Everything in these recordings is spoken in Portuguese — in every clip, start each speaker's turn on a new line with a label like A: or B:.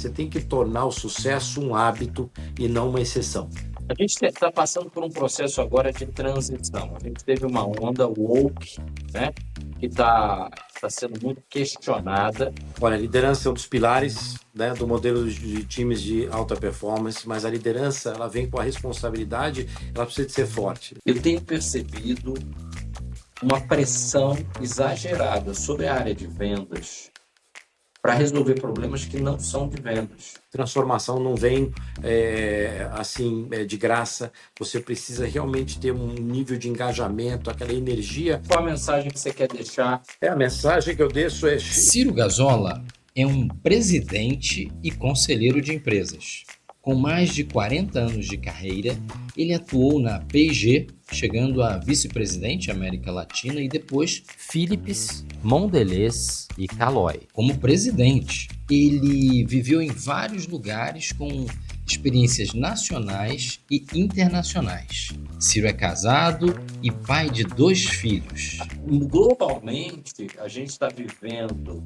A: Você tem que tornar o sucesso um hábito e não uma exceção.
B: A gente está passando por um processo agora de transição. A gente teve uma onda woke, né, que está sendo muito questionada.
A: Olha, a liderança é um dos pilares, né, do modelo de times de alta performance, mas a liderança ela vem com a responsabilidade, ela precisa de ser forte.
B: Eu tenho percebido uma pressão exagerada sobre a área de vendas para resolver problemas que não são de vendas.
A: Transformação não vem de graça. Você precisa realmente ter um nível de engajamento, aquela energia.
B: Qual a mensagem que você quer deixar?
A: A mensagem que eu deixo é...
C: Ciro Gazola é um presidente e conselheiro de empresas. Com mais de 40 anos de carreira, ele atuou na P&G, chegando a vice-presidente América Latina e depois
D: Philips, Mondelez e Caloi.
C: Como presidente, ele viveu em vários lugares com experiências nacionais e internacionais. Ciro é casado e pai de 2 filhos.
B: Globalmente, a gente está vivendo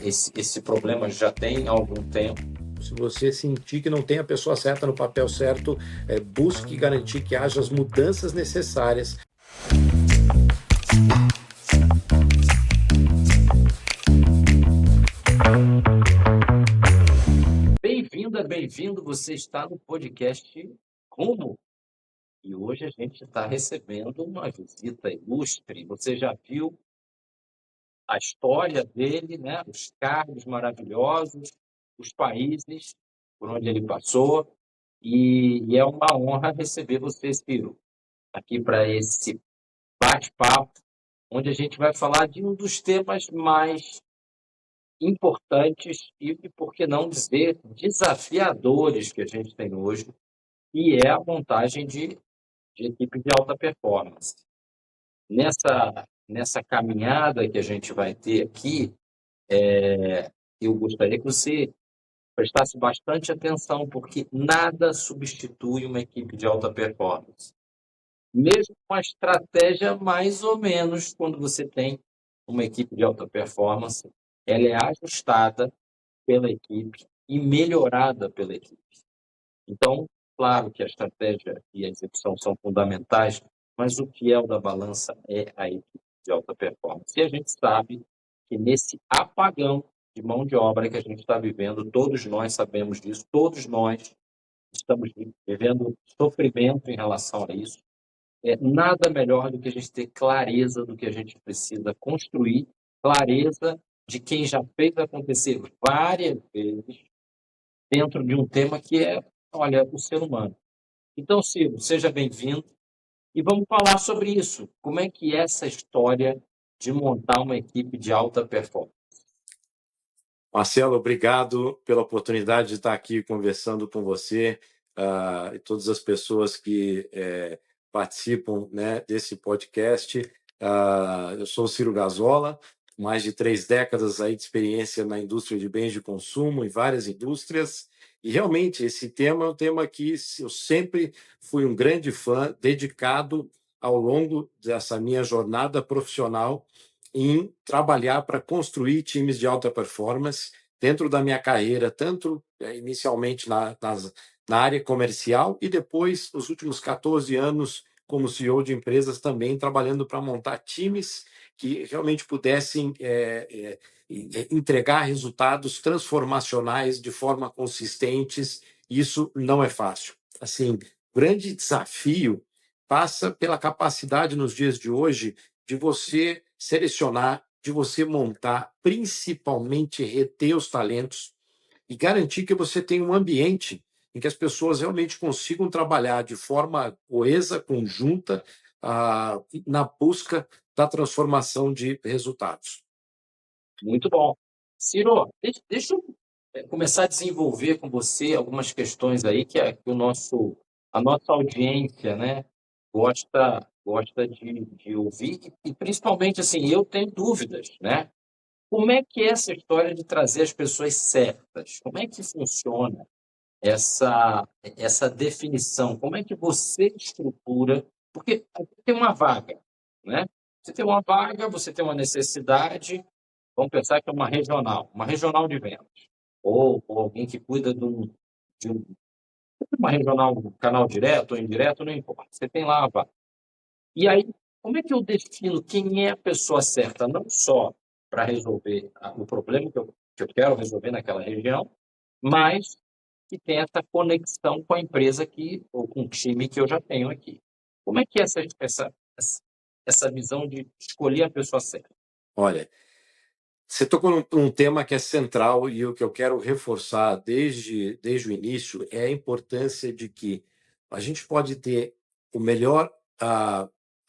B: esse problema já tem algum tempo.
A: Se você sentir que não tem a pessoa certa no papel certo, busque garantir que haja as mudanças necessárias.
B: Bem-vinda, bem-vindo. Você está no podcast Rumo. E hoje a gente está recebendo uma visita ilustre. Você já viu a história dele, né? Os cargos maravilhosos, os países por onde ele passou. E é uma honra receber você, Ciro, aqui para esse bate-papo, onde a gente vai falar de um dos temas mais importantes e, por que não dizer, desafiadores que a gente tem hoje, que é a montagem de equipe de alta performance. Nessa caminhada que a gente vai ter aqui, eu gostaria que você prestasse bastante atenção, porque nada substitui uma equipe de alta performance. Mesmo uma estratégia mais ou menos, quando você tem uma equipe de alta performance, ela é ajustada pela equipe e melhorada pela equipe. Então, claro que a estratégia e a execução são fundamentais, mas o fiel da balança é a equipe de alta performance. E a gente sabe que nesse apagão de mão de obra que a gente está vivendo, todos nós sabemos disso, todos nós estamos vivendo sofrimento em relação a isso. Nada melhor do que a gente ter clareza do que a gente precisa construir, clareza de quem já fez acontecer várias vezes dentro de um tema que é, olha, o ser humano. Então, Ciro, seja bem-vindo e vamos falar sobre isso. Como é que é essa história de montar uma equipe de alta performance?
A: Marcelo, obrigado pela oportunidade de estar aqui conversando com você e todas as pessoas que participam, né, desse podcast. Eu sou o Ciro Gazola, mais de 3 décadas aí de experiência na indústria de bens de consumo, em várias indústrias, e realmente esse tema é um tema que eu sempre fui um grande fã, dedicado ao longo dessa minha jornada profissional em trabalhar para construir times de alta performance dentro da minha carreira, tanto inicialmente na área comercial e depois, os últimos 14 anos, como CEO de empresas também, trabalhando para montar times que realmente pudessem entregar resultados transformacionais de forma consistentes. Isso não é fácil. Assim, o grande desafio passa pela capacidade nos dias de hoje de você selecionar, de você montar, principalmente reter os talentos e garantir que você tenha um ambiente em que as pessoas realmente consigam trabalhar de forma coesa, conjunta, na busca da transformação de resultados.
B: Muito bom. Ciro, deixa eu começar a desenvolver com você algumas questões aí que a nossa audiência, né, gosta de ouvir e principalmente assim, eu tenho dúvidas, né? Como é que é essa história de trazer as pessoas certas? Como é que funciona essa definição? Como é que você estrutura? Porque tem uma vaga, né? Você tem uma vaga, você tem uma necessidade, vamos pensar que é uma regional de vendas. ou alguém que cuida de uma regional, um canal direto ou indireto, não importa. Você tem lá a vaga. E aí, como é que eu defino quem é a pessoa certa, não só para resolver o problema que eu quero resolver naquela região, mas que tem essa conexão com a empresa ou com o time que eu já tenho aqui. Como é que é essa visão de escolher a pessoa certa?
A: Olha, você tocou num tema que é central e o que eu quero reforçar desde o início é a importância de que a gente pode ter o melhor,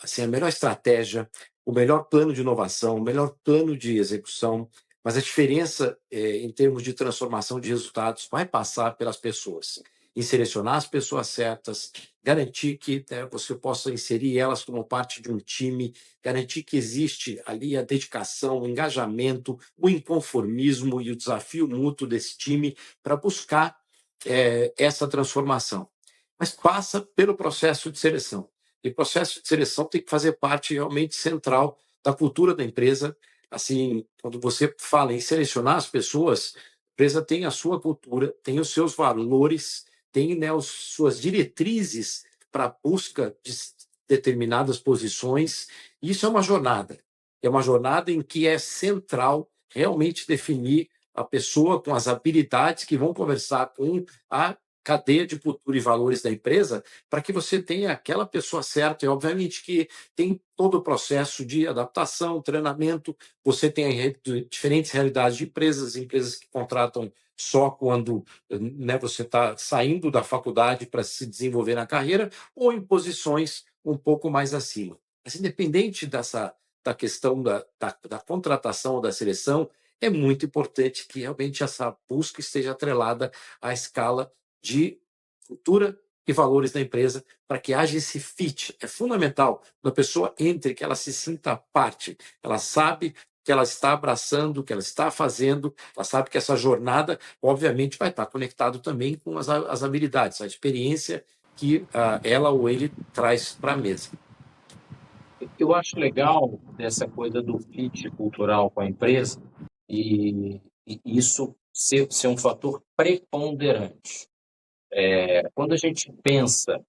A: assim, a melhor estratégia, o melhor plano de inovação, o melhor plano de execução, mas a diferença em termos de transformação de resultados vai passar pelas pessoas. Em selecionar as pessoas certas, garantir que você possa inserir elas como parte de um time, garantir que existe ali a dedicação, o engajamento, o inconformismo e o desafio mútuo desse time para buscar essa transformação. Mas passa pelo processo de seleção. E o processo de seleção tem que fazer parte realmente central da cultura da empresa. Assim, quando você fala em selecionar as pessoas, a empresa tem a sua cultura, tem os seus valores, tem, né, suas diretrizes para a busca de determinadas posições. Isso é uma jornada. É uma jornada em que é central realmente definir a pessoa com as habilidades que vão conversar com a cadeia de cultura e valores da empresa, para que você tenha aquela pessoa certa. E, obviamente, que tem todo o processo de adaptação, treinamento. Você tem diferentes realidades de empresas que contratam só quando, né, você está saindo da faculdade para se desenvolver na carreira, ou em posições um pouco mais acima. Mas, independente da questão da contratação ou da seleção, é muito importante que realmente essa busca esteja atrelada à escala de cultura e valores da empresa, para que haja esse fit. É fundamental que a pessoa entre, que ela se sinta parte, ela sabe que ela está abraçando, que ela está fazendo, ela sabe que essa jornada, obviamente, vai estar conectado também com as habilidades, a experiência que ela ou ele traz para a mesa.
B: Eu acho legal dessa coisa do fit cultural com a empresa e isso ser um fator preponderante. Quando a gente pensa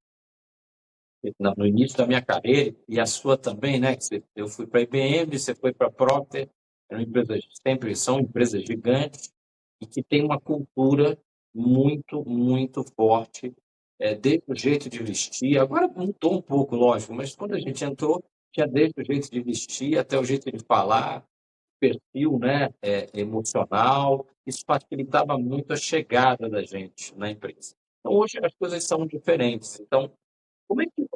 B: no início da minha carreira, e a sua também, né? Eu fui para a IBM, você foi para a Procter, sempre são empresas gigantes e que tem uma cultura muito, muito forte, desde o jeito de vestir. Agora mudou um pouco, lógico, mas quando a gente entrou, tinha desde o jeito de vestir até o jeito de falar, perfil, né, emocional. Isso facilitava muito a chegada da gente na empresa. Então, hoje as coisas são diferentes. Então, como é que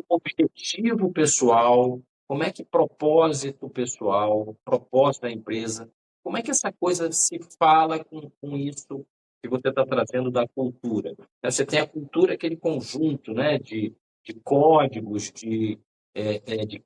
B: objetivo pessoal, como é que propósito pessoal, propósito da empresa, como é que essa coisa se fala com isso que você está trazendo da cultura? Você tem a cultura, aquele conjunto, né, de códigos, de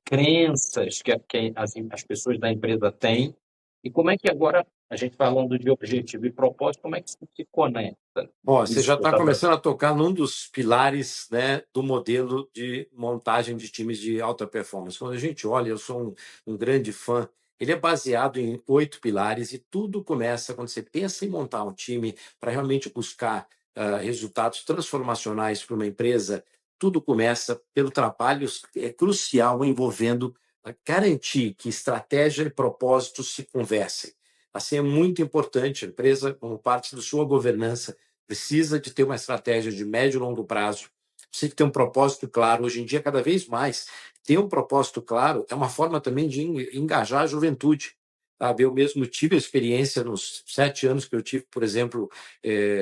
B: crenças que as pessoas da empresa têm, e como é que agora, a gente falando de objetivo e propósito, como é que isso se conecta?
A: Ó, você
B: Isso
A: já
B: que eu
A: está
B: estava...
A: começando a tocar num dos pilares, né, do modelo de montagem de times de alta performance. Quando a gente olha, eu sou um grande fã, ele é baseado em 8 pilares e tudo começa quando você pensa em montar um time para realmente buscar resultados transformacionais para uma empresa. Tudo começa pelo trabalho crucial envolvendo garantir que estratégia e propósito se conversem. Assim, é muito importante a empresa, como parte da sua governança, precisa de ter uma estratégia de médio e longo prazo, precisa ter um propósito claro. Hoje em dia, cada vez mais, ter um propósito claro é uma forma também de engajar a juventude. Sabe? Eu mesmo tive a experiência nos 7 anos que eu tive, por exemplo,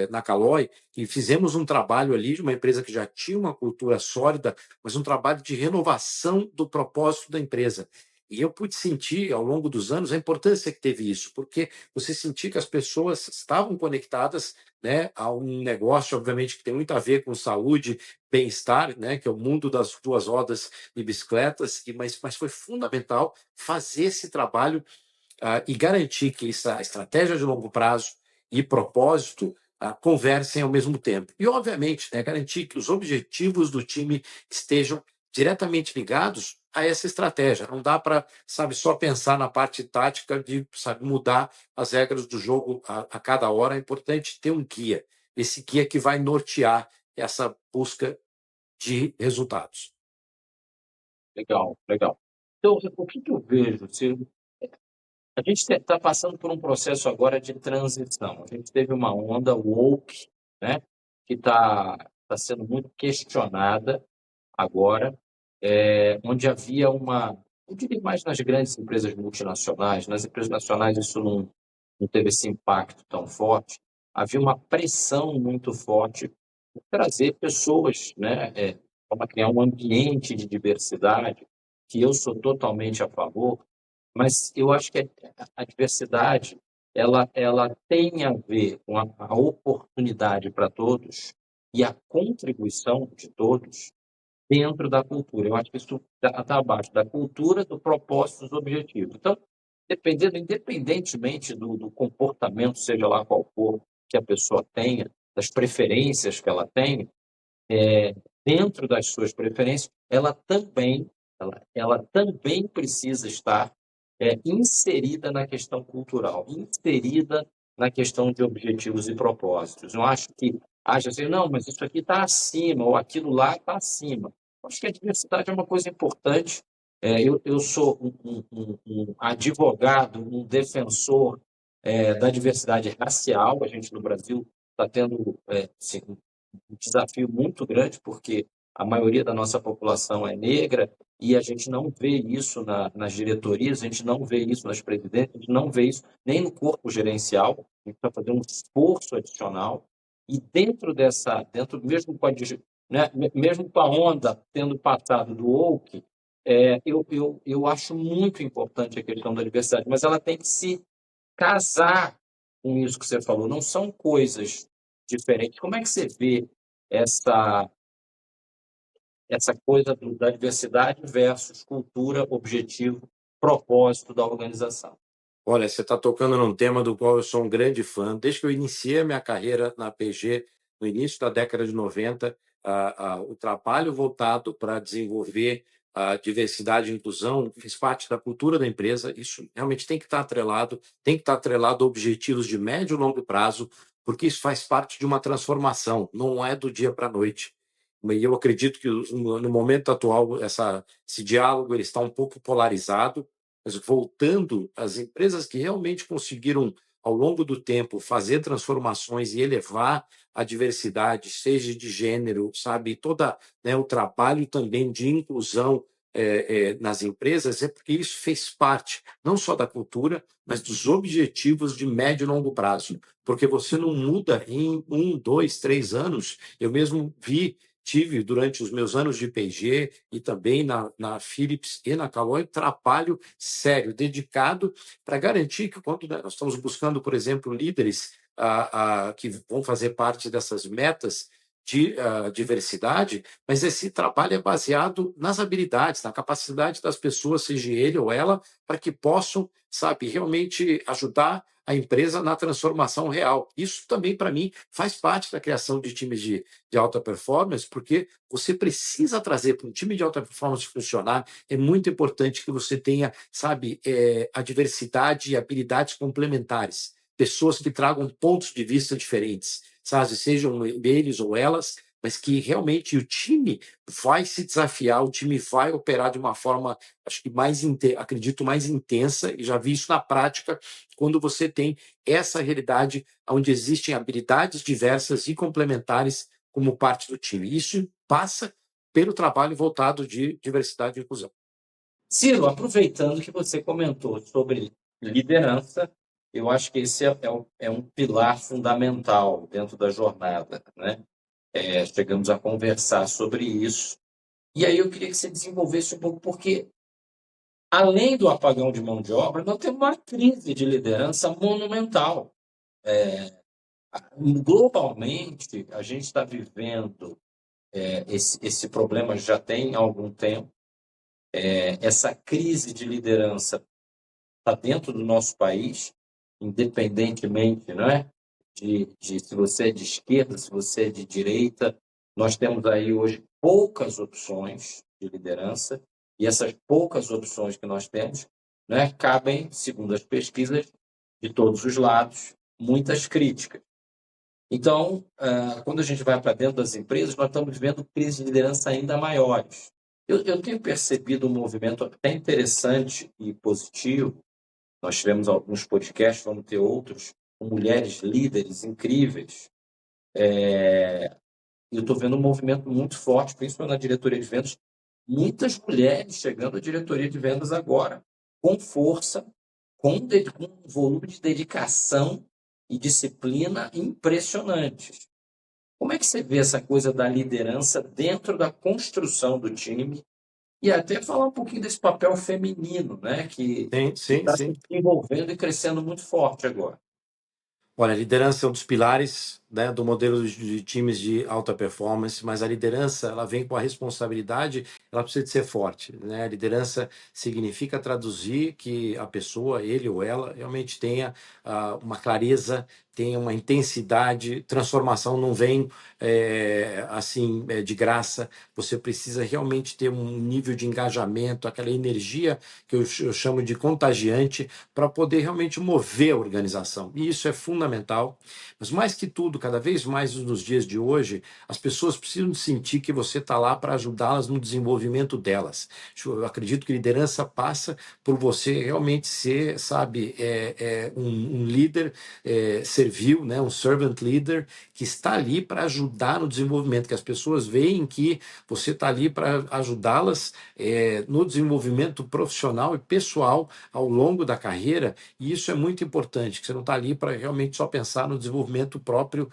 A: na Caloi, e fizemos um trabalho ali de uma empresa que já tinha uma cultura sólida, mas um trabalho de renovação do propósito da empresa. E eu pude sentir, ao longo dos anos, a importância que teve isso, porque você sentia que as pessoas estavam conectadas, né, a um negócio, obviamente, que tem muito a ver com saúde, bem-estar, né, que é o mundo das 2 rodas e bicicletas, mas foi fundamental fazer esse trabalho e garantir que essa estratégia de longo prazo e propósito conversem ao mesmo tempo. E, obviamente, né, garantir que os objetivos do time estejam diretamente ligados a essa estratégia. Não dá para, sabe, só pensar na parte tática de, sabe, mudar as regras do jogo a cada hora. É importante ter um guia, esse guia que vai nortear essa busca de resultados.
B: Legal, legal. Então, o que eu vejo, Ciro? A gente está passando por um processo agora de transição. A gente teve uma onda woke, né, que tá sendo muito questionada agora, onde havia eu diria mais nas grandes empresas multinacionais, nas empresas nacionais isso não teve esse impacto tão forte, havia uma pressão muito forte por trazer pessoas, né, para criar um ambiente de diversidade, que eu sou totalmente a favor, mas eu acho que a diversidade ela tem a ver com a oportunidade para todos e a contribuição de todos dentro da cultura. Eu acho que isso está abaixo da cultura, do propósito, dos objetivos. Então, independentemente do comportamento, seja lá qual for, que a pessoa tenha, das preferências que ela tenha, dentro das suas preferências, ela também precisa estar inserida na questão cultural, inserida na questão de objetivos e propósitos. Eu acho que acha assim, não, mas isso aqui está acima, ou aquilo lá está acima. Eu acho que a diversidade é uma coisa importante. Eu sou um advogado, um defensor da diversidade racial. A gente no Brasil está tendo assim, um desafio muito grande, porque a maioria da nossa população é negra e a gente não vê isso nas diretorias, a gente não vê isso nas presidências, a gente não vê isso nem no corpo gerencial. A gente está fazendo um esforço adicional e dentro mesmo com né, mesmo com a onda tendo passado do woke, eu acho muito importante a questão da diversidade, mas ela tem que se casar com isso que você falou. Não são coisas diferentes. Como é que você vê essa coisa da diversidade versus cultura, objetivo, propósito da organização?
A: Olha, você está tocando num tema do qual eu sou um grande fã. Desde que eu iniciei a minha carreira na P&G, no início da década de 90, o trabalho voltado para desenvolver a diversidade e inclusão fez parte da cultura da empresa. Isso realmente tem que estar atrelado a objetivos de médio e longo prazo, porque isso faz parte de uma transformação, não é do dia para a noite. E eu acredito que no momento atual esse diálogo ele está um pouco polarizado, mas voltando às empresas que realmente conseguiram, ao longo do tempo, fazer transformações e elevar a diversidade, seja de gênero, sabe, toda, né, o trabalho também de inclusão nas empresas, é porque isso fez parte não só da cultura, mas dos objetivos de médio e longo prazo. Porque você não muda em 1, 2, 3 anos. Eu mesmo tive durante os meus anos de P&G e também na Philips e na Caloi trabalho sério, dedicado para garantir que quando nós estamos buscando, por exemplo, líderes que vão fazer parte dessas metas de diversidade, mas esse trabalho é baseado nas habilidades, na capacidade das pessoas, seja ele ou ela, para que possam, sabe, realmente ajudar a empresa na transformação real. Isso também, para mim, faz parte da criação de times de alta performance, porque você precisa trazer para um time de alta performance funcionar, é muito importante que você tenha, sabe, a diversidade e habilidades complementares, pessoas que tragam pontos de vista diferentes, sabe, sejam eles ou elas, mas que realmente o time vai se desafiar, o time vai operar de uma forma, acho que acredito, mais intensa, e já vi isso na prática, quando você tem essa realidade onde existem habilidades diversas e complementares como parte do time. Isso passa pelo trabalho voltado de diversidade e inclusão.
B: Ciro, aproveitando que você comentou sobre liderança, eu acho que esse é um pilar fundamental dentro da jornada, né? Chegamos a conversar sobre isso. E aí eu queria que você desenvolvesse um pouco, porque além do apagão de mão de obra, nós temos uma crise de liderança monumental. Globalmente, a gente está vivendo esse problema já tem algum tempo. Essa crise de liderança está dentro do nosso país, independentemente, não é? de se você é de esquerda, se você é de direita. Nós temos aí hoje poucas opções de liderança E essas poucas opções que nós temos, né, cabem, segundo as pesquisas, de todos os lados, muitas críticas. Então, quando a gente vai para dentro das empresas, nós estamos vendo crises de liderança ainda maiores. Eu tenho percebido um movimento até interessante e positivo. Nós tivemos alguns podcasts, vamos ter outros, com mulheres líderes incríveis. Eu estou vendo um movimento muito forte, principalmente na diretoria de vendas. Muitas mulheres chegando à diretoria de vendas agora, com força, com um volume de dedicação e disciplina impressionantes. Como é que você vê essa coisa da liderança dentro da construção do time? E até falar um pouquinho desse papel feminino, né, que
A: Sim,
B: está
A: sim.
B: se desenvolvendo e crescendo muito forte agora.
A: Olha, a liderança é um dos pilares, né, do modelo de times de alta performance, mas a liderança ela vem com a responsabilidade, ela precisa de ser forte, né? A liderança significa traduzir que a pessoa, ele ou ela, realmente tenha uma clareza, tenha uma intensidade. Transformação não vem assim de graça. Você precisa realmente ter um nível de engajamento, aquela energia que eu chamo de contagiante, para poder realmente mover a organização. E isso é fundamental. Mas mais que tudo, cada vez mais nos dias de hoje, as pessoas precisam sentir que você está lá para ajudá-las no desenvolvimento delas. Eu acredito que liderança passa por você realmente ser, sabe, um líder servil, né, um servant leader, que está ali para ajudar no desenvolvimento, que as pessoas veem que você está ali para ajudá-las no desenvolvimento profissional e pessoal ao longo da carreira, e isso é muito importante, que você não está ali para realmente só pensar no desenvolvimento próprio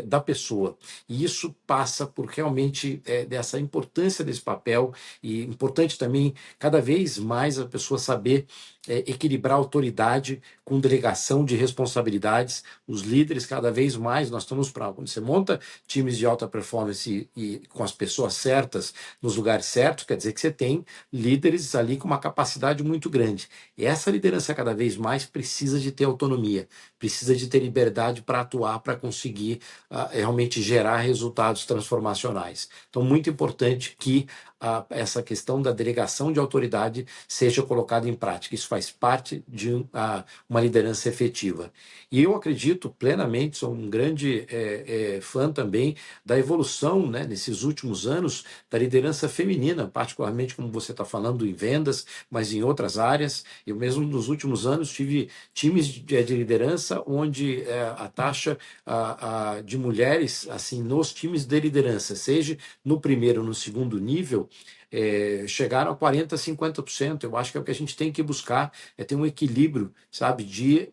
A: da pessoa. E isso passa por realmente dessa importância desse papel, e importante também, cada vez mais, a pessoa saber equilibrar autoridade com delegação de responsabilidades. Os líderes, cada vez mais, nós estamos para... Quando você monta times de alta performance e com as pessoas certas, nos lugares certos, quer dizer que você tem líderes ali com uma capacidade muito grande. E essa liderança cada vez mais precisa de ter autonomia, precisa de ter liberdade para atuar, para conseguir realmente gerar resultados transformacionais. Então, muito importante que essa questão da delegação de autoridade seja colocada em prática. Isso faz parte de uma liderança efetiva. E eu acredito plenamente, sou um grande fã também da evolução, né, nesses últimos anos, da liderança feminina, particularmente como você está falando em vendas, mas em outras áreas. Eu mesmo nos últimos anos tive times de liderança onde a taxa de mulheres assim nos times de liderança, seja no primeiro ou no segundo nível, chegaram a 40%, 50%. Eu acho que é o que a gente tem que buscar, é ter um equilíbrio, sabe, de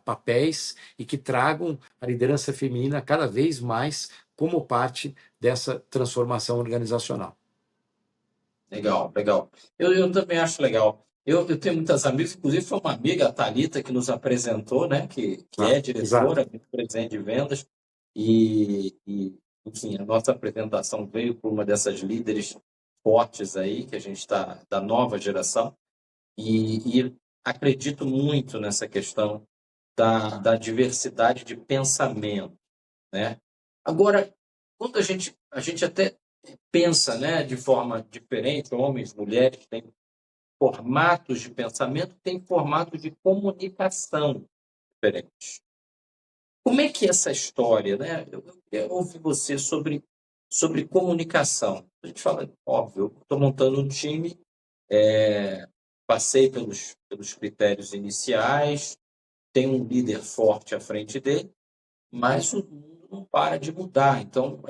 A: papéis e que tragam a liderança feminina cada vez mais como parte dessa transformação organizacional.
B: Legal, legal. Eu também acho legal. Eu tenho muitas amigas, inclusive foi uma amiga, a Thalita, que nos apresentou, né, que é diretora, presidente de vendas, enfim, a nossa apresentação veio por uma dessas líderes fortes aí, que a gente está, da nova geração, e acredito muito nessa questão da diversidade de pensamento, né? Agora, quando a gente até pensa, né, de forma diferente, homens, mulheres, têm formatos de pensamento, têm formatos de comunicação diferentes. Como é que é essa história, né? Eu queria ouvir você sobre comunicação. A gente fala, óbvio, eu estou montando um time, passei pelos critérios iniciais, tem um líder forte à frente dele, mas o mundo não para de mudar. Então,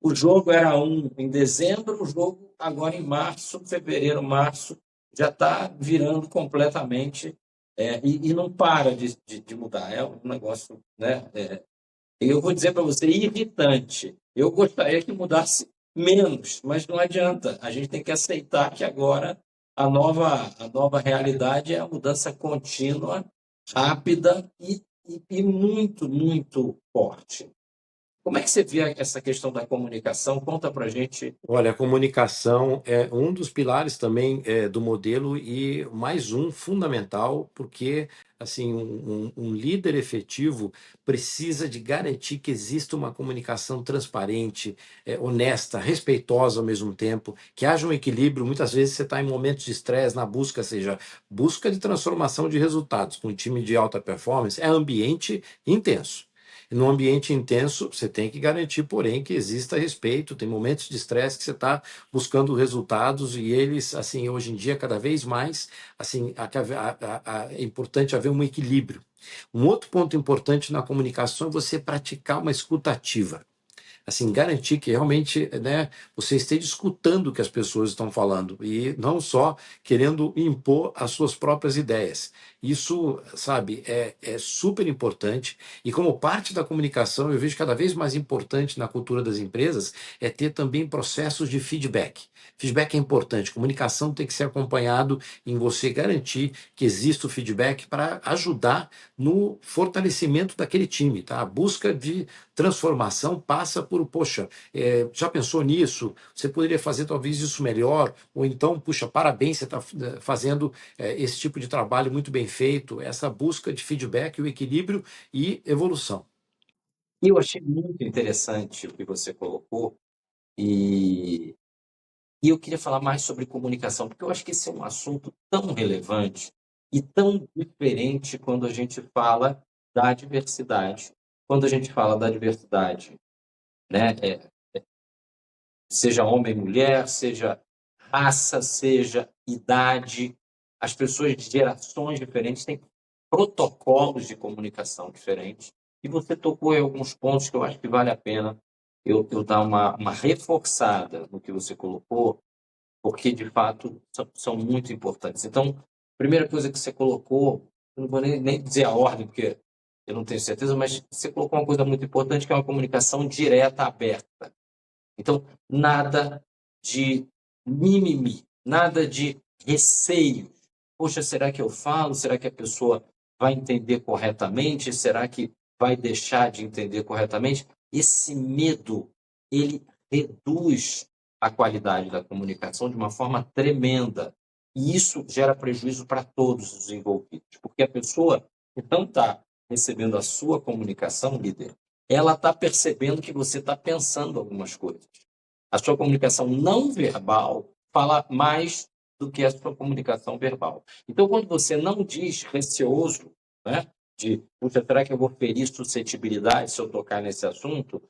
B: o jogo era em dezembro, o jogo agora em março, fevereiro, março, já está virando completamente, e não para de mudar. É um negócio, né? Eu vou dizer para você, irritante. Eu gostaria que mudasse menos, mas não adianta. A gente tem que aceitar que agora a nova realidade é a mudança contínua, rápida e muito, muito forte. Como é que você vê essa questão da comunicação? Conta para a gente.
A: Olha, a comunicação é um dos pilares também do modelo, e mais um fundamental, porque assim, um líder efetivo precisa de garantir que exista uma comunicação transparente, honesta, respeitosa ao mesmo tempo, que haja um equilíbrio. Muitas vezes você está em momentos de estresse, na busca, seja busca de transformação de resultados com um time de alta performance, é ambiente intenso. E num ambiente intenso, você tem que garantir, porém, que exista respeito. Tem momentos de estresse que você está buscando resultados e eles, assim, hoje em dia, cada vez mais, assim, é importante haver um equilíbrio. Um outro ponto importante na comunicação é você praticar uma escuta ativa. Assim, garantir que realmente, né, você esteja escutando o que as pessoas estão falando e não só querendo impor as suas próprias ideias. Isso, sabe, é super importante e como parte da comunicação, eu vejo cada vez mais importante na cultura das empresas é ter também processos de feedback. Feedback é importante, comunicação tem que ser acompanhado em você garantir que exista o feedback para ajudar no fortalecimento daquele time, tá? A busca de transformação passa por, poxa, já pensou nisso? Você poderia fazer talvez isso melhor? Ou então, puxa, parabéns, você está fazendo esse tipo de trabalho muito bem feito, essa busca de feedback, o equilíbrio e evolução.
B: E eu achei muito interessante o que você colocou, e eu queria falar mais sobre comunicação, porque eu acho que esse é um assunto tão relevante e tão diferente quando a gente fala da diversidade. Quando a gente fala da diversidade, né, seja homem e mulher, seja raça, seja idade, as pessoas de gerações diferentes têm protocolos de comunicação diferentes. E você tocou em alguns pontos que eu acho que vale a pena eu dar uma reforçada no que você colocou, porque, de fato, são muito importantes. Então, a primeira coisa que você colocou, eu não vou nem dizer a ordem, porque eu não tenho certeza, mas você colocou uma coisa muito importante, que é uma comunicação direta, aberta. Então, nada de mimimi, nada de receio. Poxa, será que eu falo? Será que a pessoa vai entender corretamente? Será que vai deixar de entender corretamente? Esse medo, ele reduz a qualidade da comunicação de uma forma tremenda. E isso gera prejuízo para todos os envolvidos, porque a pessoa que não está recebendo a sua comunicação, líder, ela está percebendo que você está pensando algumas coisas. A sua comunicação não verbal fala mais do que a sua comunicação verbal. Então, quando você não diz receoso, né, de, puxa, será que eu vou ferir suscetibilidade se eu tocar nesse assunto?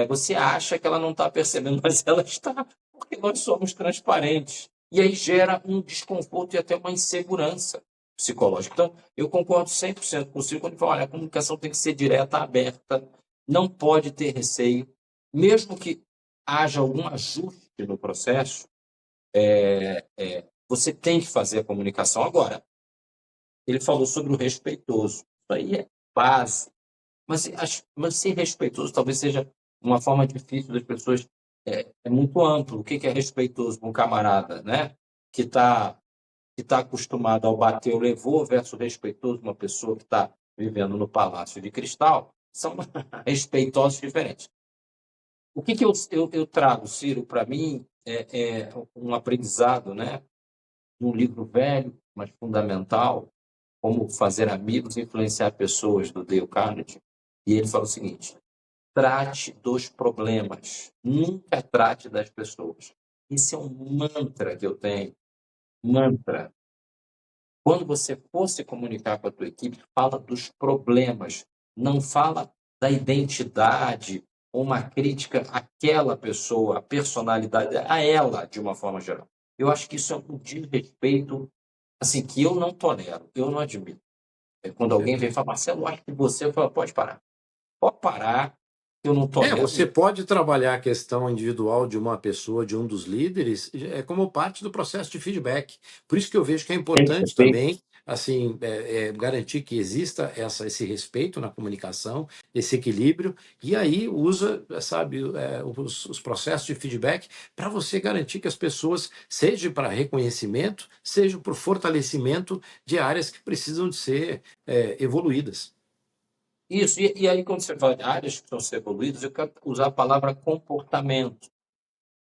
B: Você acha que ela não está percebendo, mas ela está, porque nós somos transparentes. E aí gera um desconforto e até uma insegurança psicológica. Então, eu concordo 100% com você quando fala, olha, a comunicação tem que ser direta, aberta, não pode ter receio, mesmo que haja algum ajuste no processo, você tem que fazer a comunicação. Agora, ele falou sobre o respeitoso. Isso aí é base. Mas ser respeitoso talvez seja uma forma difícil das pessoas. É muito amplo. O que é respeitoso para um camarada, né? Que tá acostumado ao bater o levou versus respeitoso uma pessoa que está vivendo no Palácio de Cristal. São respeitosos diferentes. O que eu trago, Ciro, para mim, é um aprendizado, né? Um livro velho, mas fundamental, Como Fazer Amigos e Influenciar Pessoas, do Dale Carnegie. E ele fala o seguinte: trate dos problemas, nunca trate das pessoas. Esse é um mantra que eu tenho. Mantra. Quando você for se comunicar com a tua equipe, fala dos problemas, não fala da identidade ou uma crítica àquela pessoa, à personalidade, a ela, de uma forma geral. Eu acho que isso é um desrespeito, assim, que eu não tolero, eu não admito. Quando alguém vem e fala, Marcelo, eu acho que você... Eu falo, pode parar. Pode parar, eu não tolero.
A: Você pode trabalhar a questão individual de uma pessoa, de um dos líderes, como parte do processo de feedback. Por isso que eu vejo que é importante também, assim, garantir que exista esse respeito na comunicação, esse equilíbrio, e aí usa, sabe, os processos de feedback para você garantir que as pessoas, seja para reconhecimento, seja para fortalecimento de áreas que precisam de ser evoluídas.
B: Isso, e aí quando você fala de áreas que precisam ser evoluídas, eu quero usar a palavra comportamento.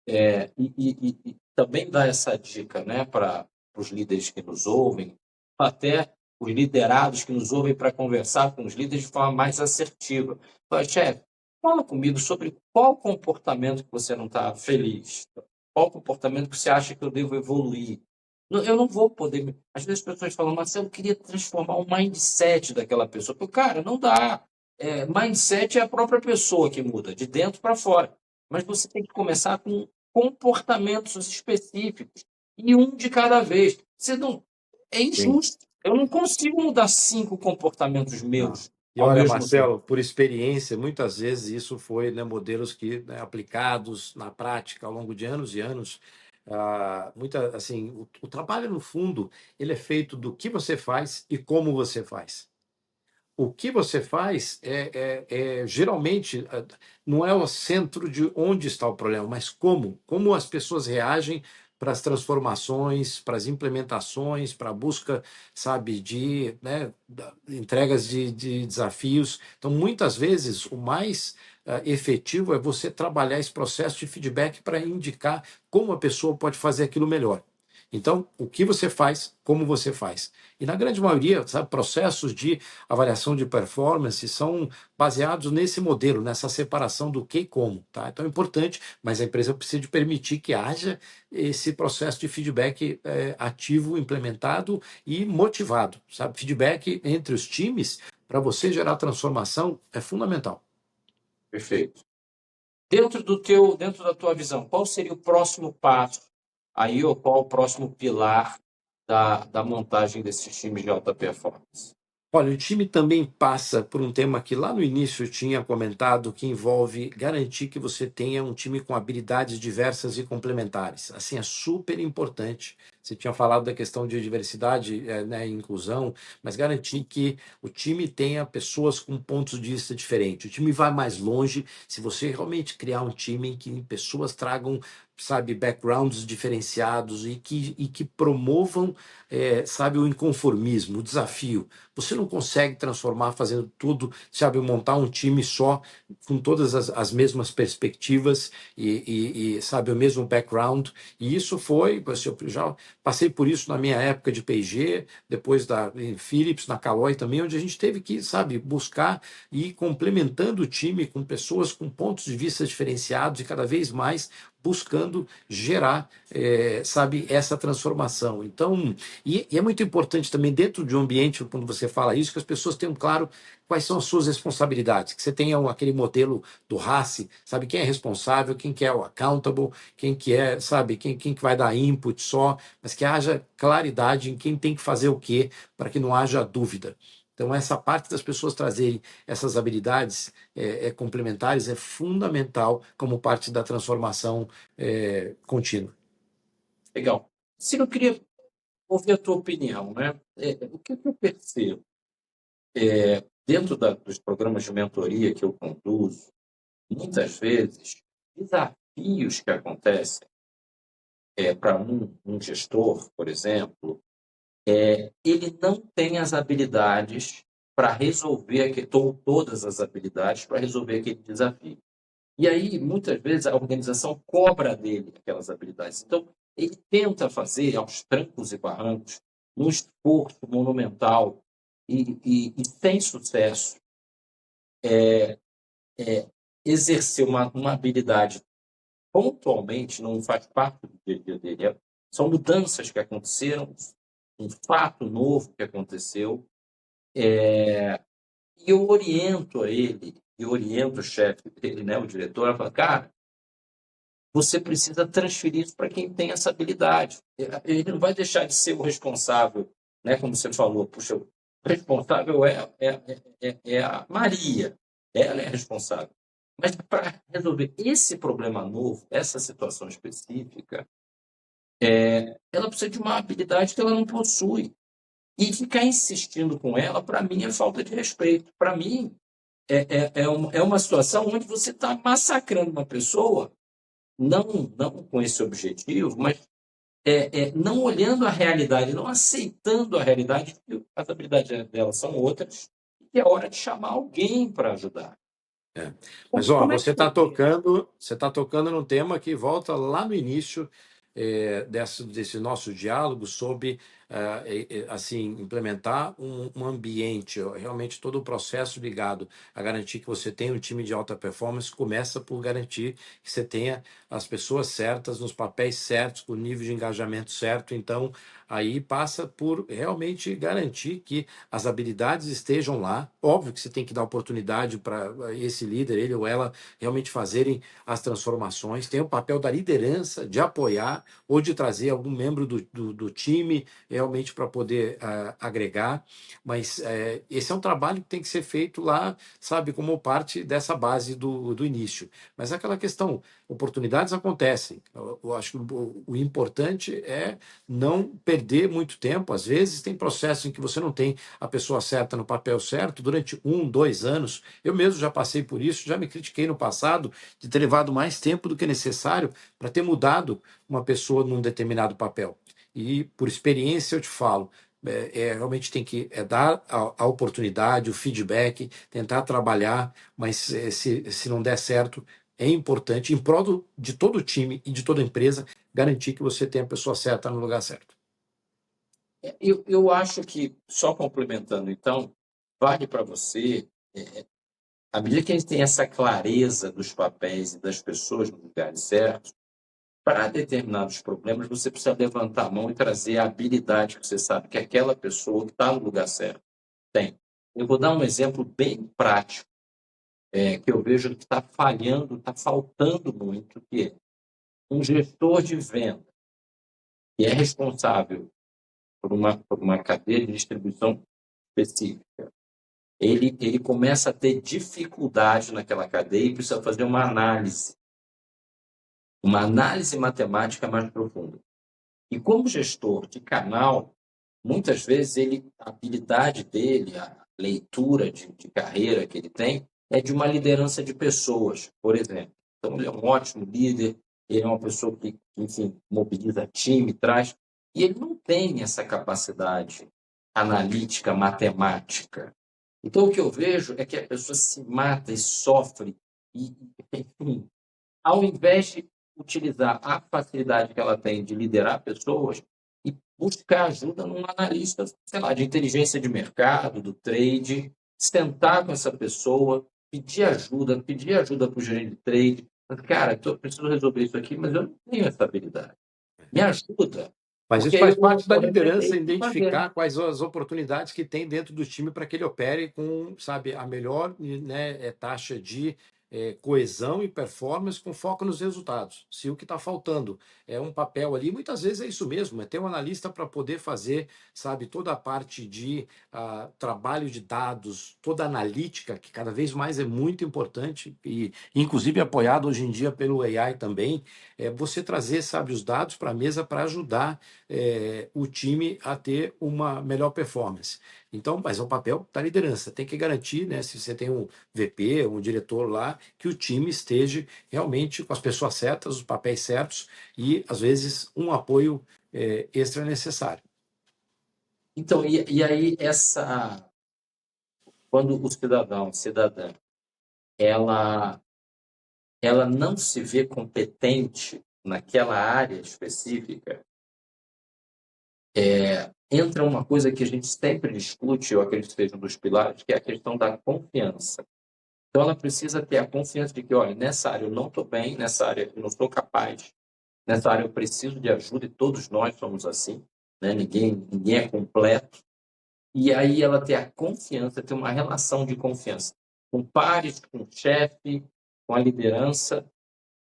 B: E também dar essa dica, né, para os líderes que nos ouvem, até os liderados que nos ouvem para conversar com os líderes de forma mais assertiva. Fala, chefe, fala comigo sobre qual comportamento que você não está feliz, qual comportamento que você acha que eu devo evoluir. Eu não vou poder. Às vezes as pessoas falam, Marcelo, eu queria transformar o mindset daquela pessoa. Cara, não dá. Mindset é a própria pessoa que muda, de dentro para fora. Mas você tem que começar com comportamentos específicos e um de cada vez. Você não, é
A: Sim.
B: injusto. Eu não consigo mudar 5 comportamentos
A: Não.
B: meus
A: E
B: ao
A: olha,
B: mesmo tempo.
A: Marcelo, por experiência, muitas vezes isso foi, né, modelos que, né, aplicados na prática ao longo de anos e anos. Assim, o trabalho, no fundo, ele é feito do que você faz e como você faz. O que você faz geralmente não é o centro de onde está o problema, mas como as pessoas reagem para as transformações, para as implementações, para a busca, sabe, de, né, entregas de desafios. Então, muitas vezes, o mais efetivo é você trabalhar esse processo de feedback para indicar como a pessoa pode fazer aquilo melhor. Então, o que você faz, como você faz. E na grande maioria, sabe, processos de avaliação de performance são baseados nesse modelo, nessa separação do que e como. Tá? Então é importante, mas a empresa precisa de permitir que haja esse processo de feedback ativo, implementado e motivado. Sabe? Feedback entre os times, para você gerar transformação, é fundamental.
B: Perfeito. Dentro da tua visão, qual seria o próximo passo aí, ou qual o próximo pilar da montagem desses times de alta performance?
A: Olha, o time também passa por um tema que lá no início eu tinha comentado, que envolve garantir que você tenha um time com habilidades diversas e complementares. Assim, é super importante. Você tinha falado da questão de diversidade, né, e inclusão, mas garantir que o time tenha pessoas com pontos de vista diferentes. O time vai mais longe se você realmente criar um time em que pessoas tragam, sabe, backgrounds diferenciados e que promovam, sabe, o inconformismo, o desafio. Você não consegue transformar fazendo tudo, sabe, montar um time só com todas as mesmas perspectivas sabe, o mesmo background. E isso foi, eu já passei por isso na minha época de P&G, depois em Philips, na Caloi também, onde a gente teve que, sabe, buscar e ir complementando o time com pessoas com pontos de vista diferenciados e cada vez mais buscando gerar, sabe, essa transformação. Então, e é muito importante também dentro de um ambiente, quando você fala isso, que as pessoas tenham claro quais são as suas responsabilidades, que você tenha aquele modelo do RACI, sabe, quem é responsável, quem que é o accountable, quem que é, sabe, quem que vai dar input só, mas que haja claridade em quem tem que fazer o quê, para que não haja dúvida. Então, essa parte das pessoas trazerem essas habilidades complementares é fundamental como parte da transformação contínua.
B: Legal. Ciro, eu queria ouvir a tua opinião, né? O que eu percebo dentro dos programas de mentoria que eu conduzo, muitas vezes, desafios que acontecem para um gestor, por exemplo, ele não tem as habilidades para resolver, todas as habilidades para resolver aquele desafio. E aí, muitas vezes, a organização cobra dele aquelas habilidades. Então, ele tenta fazer, aos trancos e barrancos, um esforço monumental e sem sucesso, exercer uma habilidade pontualmente, não faz parte do dia a dia dele. São mudanças que aconteceram, um fato novo que aconteceu, e eu oriento a ele, e oriento o chefe dele, né, o diretor, a falar, cara, você precisa transferir isso para quem tem essa habilidade. Ele não vai deixar de ser o responsável, né, como você falou, puxa, o responsável é a Maria, ela é a responsável. Mas para resolver esse problema novo, essa situação específica, ela precisa de uma habilidade que ela não possui. E ficar insistindo com ela, para mim, é falta de respeito. Para mim, é uma situação onde você está massacrando uma pessoa, não com esse objetivo, mas não olhando a realidade, não aceitando a realidade, que as habilidades dela são outras, e é hora de chamar alguém para ajudar.
A: Mas ó, você está tocando num tema que volta lá no início desse nosso diálogo sobre assim, implementar um ambiente, realmente todo o processo ligado a garantir que você tenha um time de alta performance, começa por garantir que você tenha as pessoas certas, nos papéis certos, com o nível de engajamento certo. Então, aí passa por realmente garantir que as habilidades estejam lá. Óbvio que você tem que dar oportunidade para esse líder, ele ou ela, realmente fazerem as transformações. Tem o papel da liderança, de apoiar ou de trazer algum membro do time realmente para poder agregar. Mas esse é um trabalho que tem que ser feito lá, sabe, como parte dessa base do início. Mas aquela questão, oportunidades acontecem. Eu acho que o importante é não perder muito tempo. Às vezes tem processos em que você não tem a pessoa certa no papel certo durante 1, 2 anos. Eu mesmo já passei por isso, já me critiquei no passado de ter levado mais tempo do que necessário para ter mudado uma pessoa num determinado papel. E por experiência eu te falo, realmente tem que dar a oportunidade, o feedback, tentar trabalhar, mas se não der certo, é importante, em prol de todo o time e de toda a empresa, garantir que você tenha a pessoa certa no lugar certo.
B: Eu acho que, só complementando, então, vale para você, à medida que a gente tem essa clareza dos papéis e das pessoas nos lugares certos, para determinados problemas, você precisa levantar a mão e trazer a habilidade que você sabe que aquela pessoa que está no lugar certo tem. Eu vou dar um exemplo bem prático, que eu vejo que está falhando, está faltando muito, que é um gestor de venda que é responsável por uma cadeia de distribuição específica. Ele começa a ter dificuldade naquela cadeia e precisa fazer uma análise matemática mais profunda. E como gestor de canal, muitas vezes a habilidade dele, a leitura de carreira que ele tem, é de uma liderança de pessoas, por exemplo. Então, ele é um ótimo líder, ele é uma pessoa que, enfim, mobiliza time, traz, e ele não tem essa capacidade analítica, matemática. Então, o que eu vejo é que a pessoa se mata e sofre, e, enfim, ao invés de utilizar a facilidade que ela tem de liderar pessoas e buscar ajuda num analista, sei lá, de inteligência de mercado, do trade, sentar com essa pessoa, pedir ajuda para o gerente de trade. Cara, eu preciso resolver isso aqui, mas eu não tenho essa habilidade. Me ajuda.
A: Mas
B: Porque
A: isso faz
B: aí
A: parte da
B: eu
A: liderança,
B: representei e fazer.
A: identificar quais são as oportunidades que tem dentro do time para que ele opere com, sabe, a melhor, né, taxa de coesão e performance com foco nos resultados. Se o que está faltando é um papel ali, muitas vezes é isso mesmo, é ter um analista para poder fazer, sabe, toda a parte de trabalho de dados, toda a analítica, que cada vez mais é muito importante e, inclusive, apoiado hoje em dia pelo AI também, você trazer, sabe, os dados para a mesa para ajudar o time a ter uma melhor performance. Então, mas é um papel da liderança, tem que garantir, né, se você tem um VP, um diretor lá, que o time esteja realmente com as pessoas certas, os papéis certos e, às vezes, um apoio extra necessário.
B: Então, e aí, quando o cidadã, ela não se vê competente naquela área específica, entra uma coisa que a gente sempre discute, eu acredito que seja um dos pilares, que é a questão da confiança. Então, ela precisa ter a confiança de que, olha, nessa área eu não estou bem, nessa área eu não estou capaz, nessa área eu preciso de ajuda e todos nós somos assim, né? Ninguém é completo. E aí ela ter a confiança, ter uma relação de confiança com pares, com o chefe, com a liderança,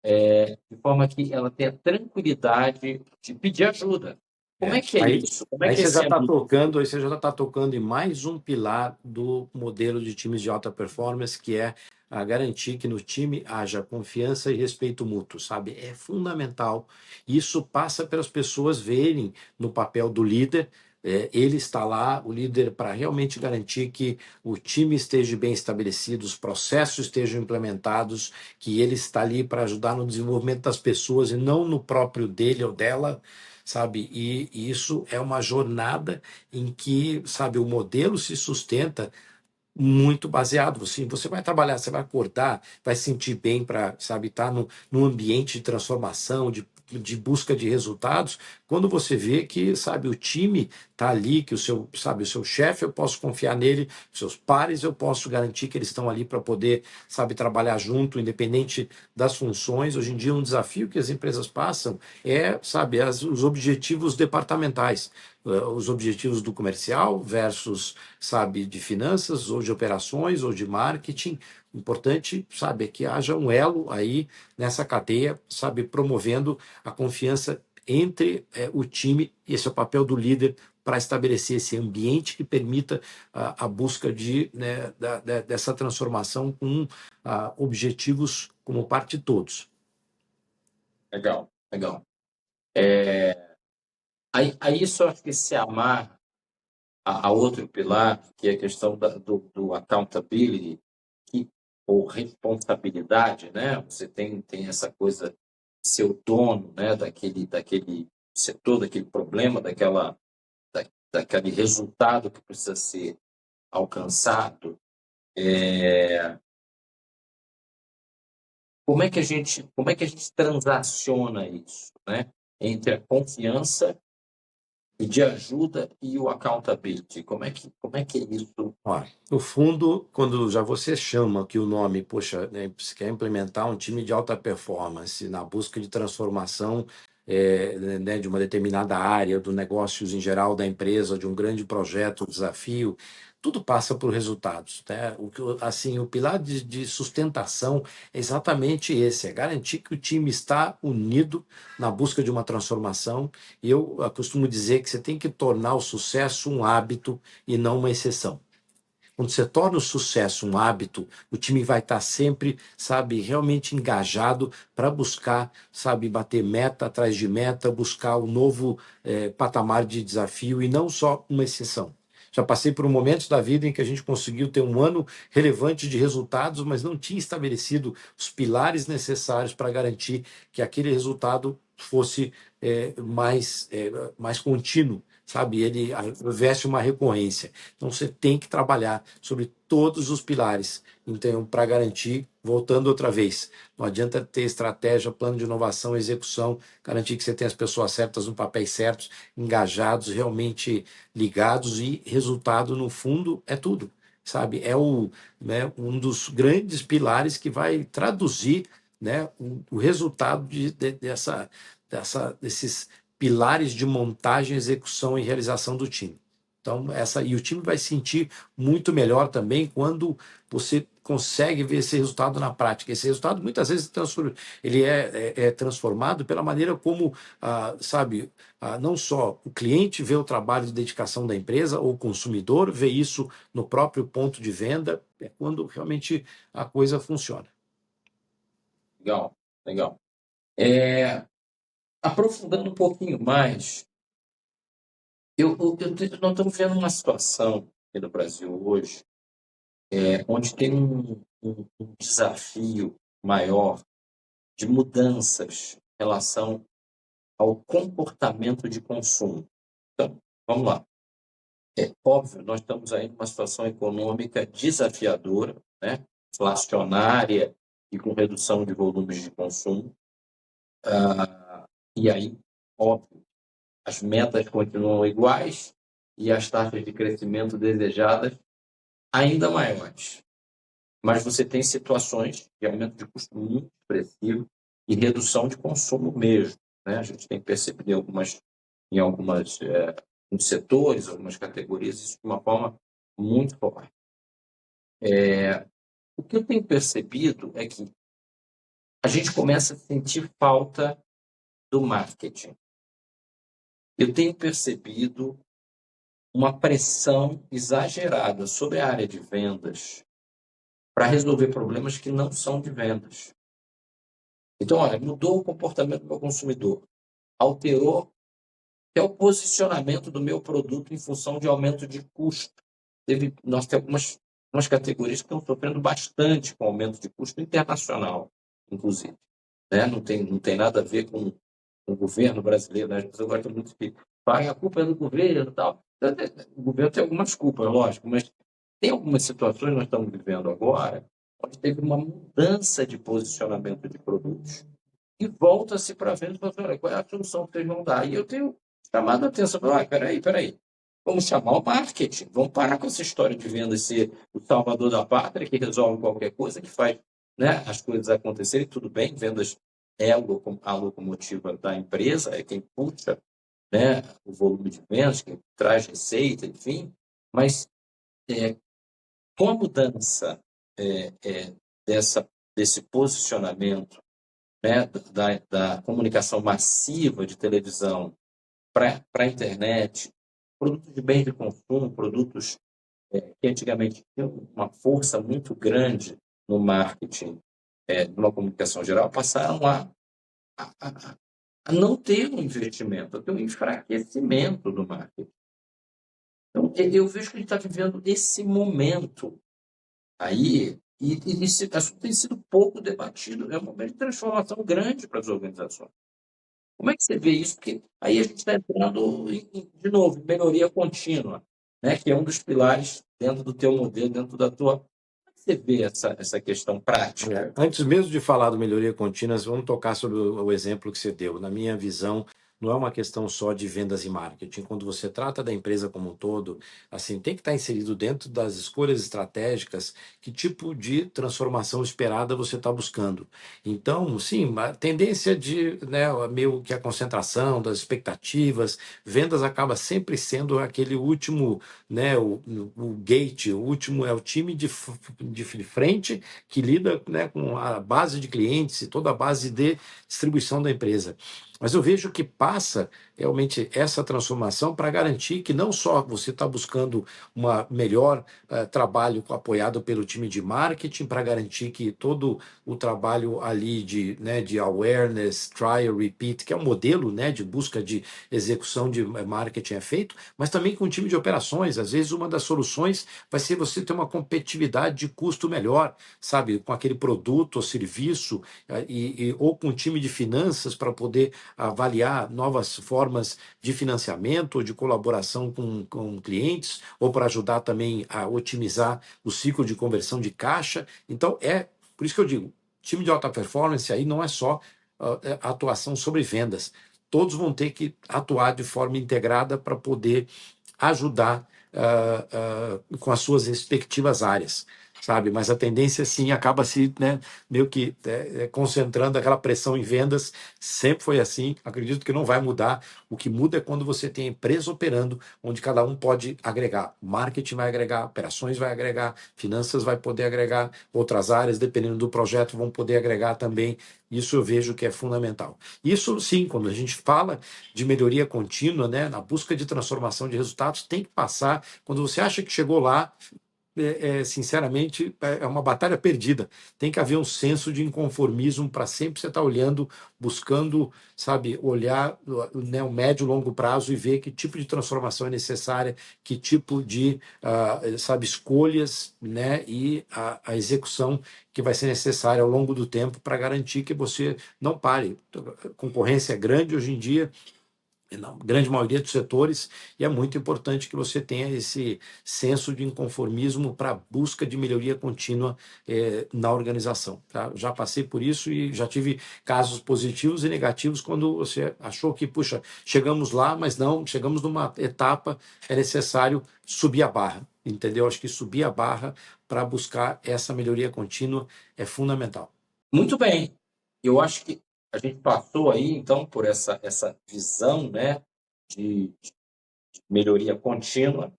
B: de forma que ela tenha tranquilidade de pedir ajuda. Como é que é isso? Como é que
A: Aí você já está tocando em mais um pilar do modelo de times de alta performance, que é a garantir que no time haja confiança e respeito mútuo, sabe? É fundamental. Isso passa pelas pessoas verem no papel do líder. Ele está lá, o líder, para realmente garantir que o time esteja bem estabelecido, os processos estejam implementados, que ele está ali para ajudar no desenvolvimento das pessoas e não no próprio dele ou dela, sabe? E isso é uma jornada em que, sabe, o modelo se sustenta muito baseado. Você vai trabalhar, você vai acordar, vai se sentir bem para, sabe, estar num ambiente de transformação, de de busca de resultados, quando você vê que, sabe, o time está ali, que o seu chefe, eu posso confiar nele, os seus pares, eu posso garantir que eles estão ali para poder, sabe, trabalhar junto, independente das funções. Hoje em dia, um desafio que as empresas passam é, sabe, os objetivos departamentais, os objetivos do comercial versus, sabe, de finanças, ou de operações, ou de marketing. O importante, sabe, é que haja um elo aí nessa cadeia, sabe, promovendo a confiança entre o time, e esse é o papel do líder para estabelecer esse ambiente que permita a busca dessa transformação com objetivos como parte de todos.
B: Legal, legal. Aí isso eu acho que se amar a outro pilar, que é a questão do accountability, ou responsabilidade, né? Você tem essa coisa de ser o dono, né? daquele setor, daquele problema, daquele resultado que precisa ser alcançado. Como é que a gente transaciona isso, né? Entre a confiança e de ajuda e o accountability? Como é que é isso?
A: Olha, no fundo, quando já você chama que o nome, poxa, né, você quer implementar um time de alta performance na busca de transformação né, de uma determinada área, do negócios em geral da empresa, de um grande projeto, desafio, tudo passa por resultados, né? Assim, o pilar de sustentação é exatamente esse, é garantir que o time está unido na busca de uma transformação. E eu costumo dizer que você tem que tornar o sucesso um hábito e não uma exceção. Quando você torna o sucesso um hábito, o time vai estar sempre, sabe, realmente engajado para buscar, sabe, bater meta atrás de meta, buscar um novo patamar de desafio e não só uma exceção. Já passei por momentos da vida em que a gente conseguiu ter um ano relevante de resultados, mas não tinha estabelecido os pilares necessários para garantir que aquele resultado fosse mais contínuo, sabe? Ele houvesse uma recorrência. Então, você tem que trabalhar sobre todos os pilares, então, para garantir, voltando outra vez, não adianta ter estratégia, plano de inovação, execução, garantir que você tem as pessoas certas no papéis certos, engajados, realmente ligados, e resultado, no fundo, é tudo, sabe? É um dos grandes pilares que vai traduzir, né, o resultado desses pilares de montagem, execução e realização do time. Então, e o time vai sentir muito melhor também quando você consegue ver esse resultado na prática. Esse resultado, muitas vezes, ele é transformado pela maneira como, sabe, não só o cliente vê o trabalho de dedicação da empresa, ou o consumidor vê isso no próprio ponto de venda, é quando realmente a coisa funciona.
B: Legal, legal. Aprofundando um pouquinho mais, nós estamos vendo uma situação aqui no Brasil hoje, onde tem um desafio maior de mudanças em relação ao comportamento de consumo. Então, vamos lá. É óbvio, nós estamos aí numa situação econômica desafiadora, né? Inflacionária e com redução de volumes de consumo. E aí, óbvio, as metas continuam iguais e as taxas de crescimento desejadas ainda maiores. Mas você tem situações de aumento de custo muito expressivo e redução de consumo mesmo, né? A gente tem percebido em alguns setores, algumas categorias, isso de uma forma muito forte. O que eu tenho percebido é que a gente começa a sentir falta do marketing. Eu tenho percebido uma pressão exagerada sobre a área de vendas para resolver problemas que não são de vendas. Então, olha, mudou o comportamento do meu consumidor, alterou até o posicionamento do meu produto em função de aumento de custo. Nós temos algumas categorias que estão sofrendo bastante com aumento de custo internacional, inclusive. Né? Não tem nada a ver com o governo brasileiro, né? As pessoas gostam muito de falar, a culpa é do governo e tal. O governo tem algumas culpas, lógico, mas tem algumas situações que nós estamos vivendo agora onde teve uma mudança de posicionamento de produtos. e volta-se para a venda e fala assim, olha, qual é a solução que vocês vão dar? E eu tenho chamado a atenção, peraí. Vamos chamar o marketing, vamos parar com essa história de venda ser o salvador da pátria, que resolve qualquer coisa, que faz, né, as coisas acontecerem, tudo bem, vendas é a locomotiva da empresa, é quem puxa, né, o volume de vendas, quem traz receita, enfim, mas com a mudança desse posicionamento, né, da comunicação massiva de televisão para a internet, produtos de bens de consumo, produtos que antigamente tinham uma força muito grande no marketing, numa comunicação geral, passaram a não ter um investimento, a ter um enfraquecimento do marketing. Então, eu vejo que a gente está vivendo esse momento aí, e esse assunto tem sido pouco debatido, é um momento de transformação grande para as organizações. Como é que você vê isso? Porque aí a gente está entrando, de novo, em melhoria contínua, né? Que é um dos pilares dentro do teu modelo, dentro da tua... Como é que você vê essa questão prática?
A: Antes mesmo de falar do melhoria contínua, vamos tocar sobre o exemplo que você deu. Na minha visão, não é uma questão só de vendas e marketing. Quando você trata da empresa como um todo, assim, tem que estar inserido dentro das escolhas estratégicas que tipo de transformação esperada você está buscando. Então, sim, a tendência de, né, meio que a concentração das expectativas, vendas acaba sempre sendo aquele último, né, o gate, o último é o time de frente que lida, né, com a base de clientes e toda a base de distribuição da empresa. Mas eu vejo que passa realmente essa transformação para garantir que não só você está buscando uma melhor trabalho apoiado pelo time de marketing, para garantir que todo o trabalho ali de awareness, trial, repeat, que é um modelo, né, de busca de execução de marketing é feito, mas também com o time de operações. Às vezes uma das soluções vai ser você ter uma competitividade de custo melhor, sabe, com aquele produto ou serviço, ou com o time de finanças para poder avaliar novas formas de financiamento ou de colaboração com clientes, ou para ajudar também a otimizar o ciclo de conversão de caixa. Então, por isso que eu digo, time de alta performance aí não é só atuação sobre vendas. Todos vão ter que atuar de forma integrada para poder ajudar com as suas respectivas áreas, sabe? Mas a tendência, sim, acaba se, né, meio que concentrando aquela pressão em vendas. Sempre foi assim, acredito que não vai mudar. O que muda é quando você tem a empresa operando, onde cada um pode agregar. Marketing vai agregar, operações vai agregar, finanças vai poder agregar, outras áreas, dependendo do projeto, vão poder agregar também. Isso eu vejo que é fundamental. Isso, sim, quando a gente fala de melhoria contínua, né, na busca de transformação de resultados, tem que passar. Quando você acha que chegou lá, sinceramente, é uma batalha perdida. Tem que haver um senso de inconformismo para sempre você estar olhando, buscando, sabe, olhar, né, o médio e longo prazo e ver que tipo de transformação é necessária, que tipo de, sabe, escolhas, né, e a execução que vai ser necessária ao longo do tempo para garantir que você não pare. A concorrência é grande hoje em dia, na grande maioria dos setores, e é muito importante que você tenha esse senso de inconformismo para a busca de melhoria contínua na organização. Tá? Já passei por isso e já tive casos positivos e negativos quando você achou que, puxa, chegamos lá, mas não, chegamos numa etapa, é necessário subir a barra, entendeu? Acho que subir a barra para buscar essa melhoria contínua é fundamental.
B: Muito bem. Eu acho que a gente passou aí, então, por essa visão, né, de melhoria contínua.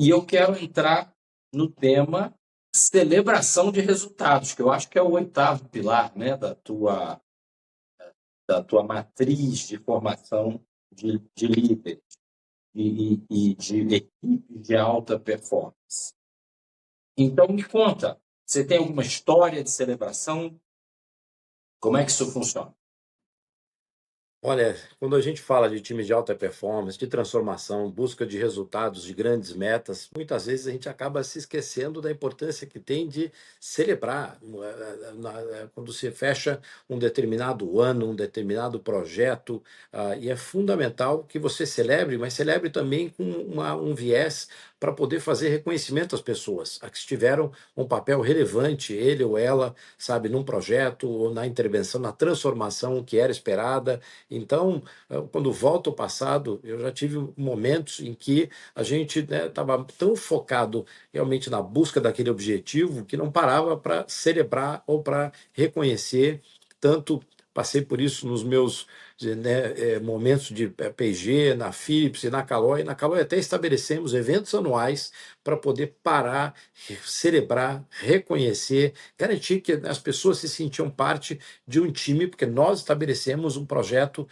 B: E eu quero entrar no tema celebração de resultados, que eu acho que é o 8º pilar, né, da tua matriz de formação de líderes e de equipes de alta performance. Então, me conta, você tem alguma história de celebração? Como é que isso funciona?
A: Olha, quando a gente fala de times de alta performance, de transformação, busca de resultados, de grandes metas, muitas vezes a gente acaba se esquecendo da importância que tem de celebrar. Quando você fecha um determinado ano, um determinado projeto, e é fundamental que você celebre, mas celebre também com um viés para poder fazer reconhecimento às pessoas, a que tiveram um papel relevante, ele ou ela, sabe, num projeto ou na intervenção, na transformação que era esperada. Então, quando volto ao passado, eu já tive momentos em que a gente estava tão focado realmente na busca daquele objetivo que não parava para celebrar ou para reconhecer. Tanto passei por isso nos meus momentos de P&G, na Philips e na Caloi. Na Caloi até estabelecemos eventos anuais para poder parar, celebrar, reconhecer, garantir que as pessoas se sentiam parte de um time, porque nós estabelecemos um projeto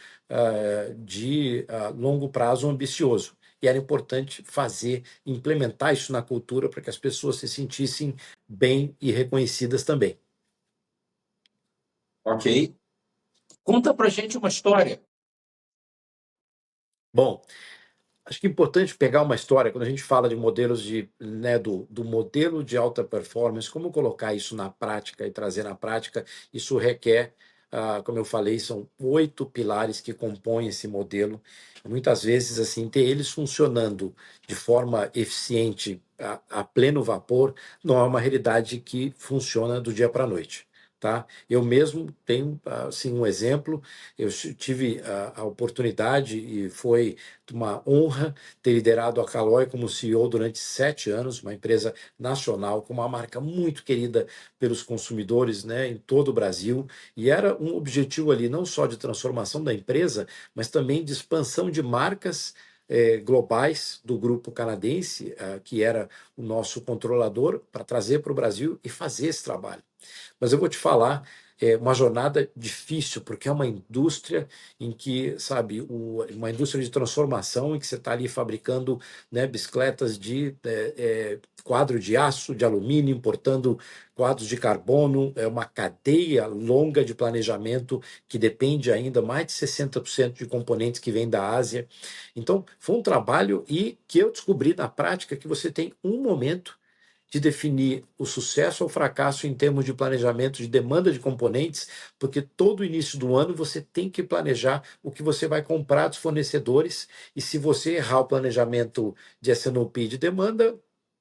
A: de longo prazo ambicioso. E era importante fazer, implementar isso na cultura para que as pessoas se sentissem bem e reconhecidas também.
B: Ok. Conta pra gente uma história.
A: Bom, acho que é importante pegar uma história, quando a gente fala de modelos do modelo de alta performance, como colocar isso na prática e trazer na prática, isso requer, como eu falei, são 8 pilares que compõem esse modelo. Muitas vezes, assim, ter eles funcionando de forma eficiente, a pleno vapor, não é uma realidade que funciona do dia para a noite. Tá? Eu mesmo tenho assim, um exemplo, eu tive a oportunidade e foi uma honra ter liderado a Caloi como CEO durante 7 anos, uma empresa nacional com uma marca muito querida pelos consumidores, né, em todo o Brasil, e era um objetivo ali não só de transformação da empresa, mas também de expansão de marcas globais do grupo canadense, que era o nosso controlador, para trazer para o Brasil e fazer esse trabalho. Mas eu vou te falar, é uma jornada difícil, porque é uma indústria em que, sabe, uma indústria de transformação em que você está ali fabricando, né, bicicletas de quadro de aço, de alumínio, importando quadros de carbono, é uma cadeia longa de planejamento que depende ainda mais de 60% de componentes que vêm da Ásia. Então, foi um trabalho e que eu descobri na prática que você tem um momento de definir o sucesso ou fracasso em termos de planejamento de demanda de componentes, porque todo início do ano você tem que planejar o que você vai comprar dos fornecedores, e se você errar o planejamento de S&OP de demanda,